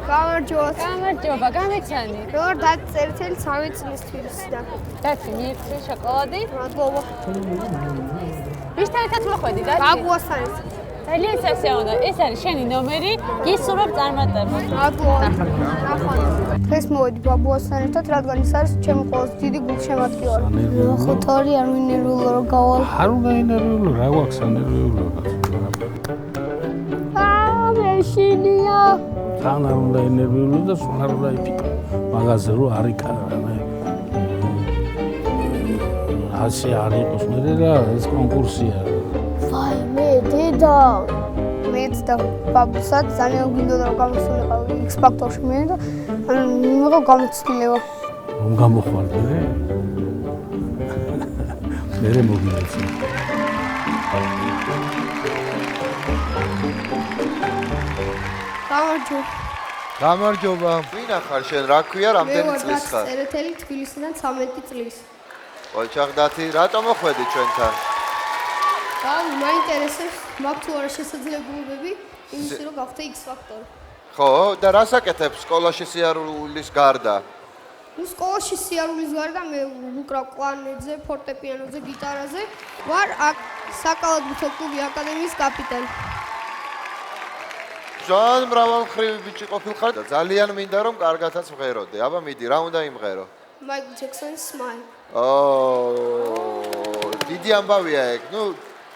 გამარჯობა, გამიცანი. როგორ დაწერილი 13 წლის თბილისიდან. დათი, მიიღწევ შოკოლადი. მადლობა. ვისთან ერთად მოხვედი, დათი? ბაბუასთან ერთად. ძალიან სასიამოვნო. ეს არის შენი ნომერი, გისურვებ წარმატება. მადლობა. დღეს მოვედი ბაბუასთან ერთად, რადგან ის არის ჩემი ყველაზე დიდი გულშემატკივარი. ხუთარი არ მინერვიულო რომ გავალ. არ უნდა ინერვიულო, რა გვაქვს ანერვიულო? მეშინია. თან არ უნდა ინერვიულო და სულ არ უნდა იფიქრო. მაგაზე რო არ იკარანე. ასე არ იყოს, მე რა, ეს კონკურსია. ვაიმე, დედა. მეც და ბაბუსაც ძალიან გვინდოდა რომ გამოსულიყო X Factor-ში მე და მიიღო გამოცდილება. რომ გამოხვარდე? მე მოგინაცი. გამარჯობა. ვინ ახარ შენ? რა ქვია, რამდენი წლის ხარ? მე წერეთელი თბილისიდან 13 წლის. ოჩაღდათი, რატომ მოხვედი ჩვენთან? და მაინტერესებს, მაქვს თუ არა შესაძლებლობები იმის რომ გავხდე X Factor. ხო, და რას აკეთებ სკოლაში სიარულის გარდა? ნუ სკოლაში სიარულის გარდა მე უკრავ კლარნეტზე, ფორტეპიანოზე, გიტარაზე. ვარ საკალათბურთო კლუბი აკადემიის კაპიტანი. ძალიან მრავალმხრივი ბიჭი ყოფილიყარ და ძალიან მინდა რომ კარგათაც მღეროდე. აბა მიდი, რა უნდა იმღერო? Michael Jackson-ის Smile. დიდი ამბავია ეგ. ნუ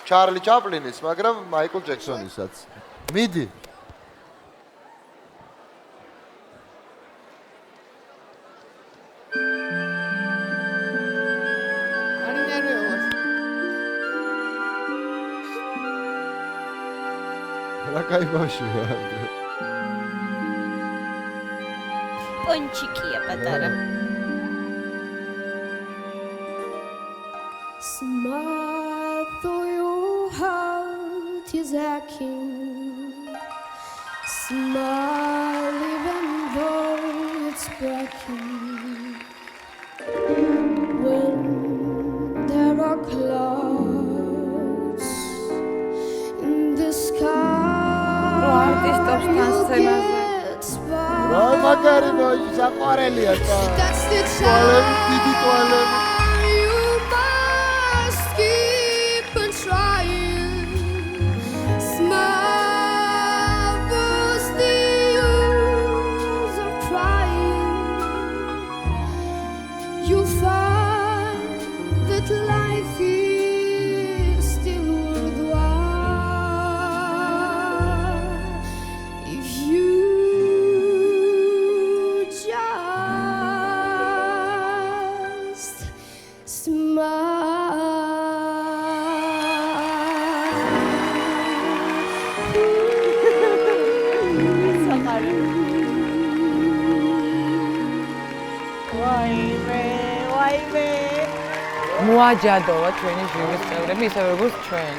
ჩარლი ჩაპლინის, მაგრამ მაიკლ ჯექსონისაც. მიდი. რა кай ბავშვია. პონჩიკია პატარა. Smile though your heart is aching. Smile even though it's breaking. When there are clouds in the sky. არტისტობს თან სცენაზე. რა მაგარი ბავშვი, საყვარელია და. ტუალები, დიდი ტუალები. მოაჯადოვა ჩვენი ჟიურის წევრები, ისე როგორც ჩვენ.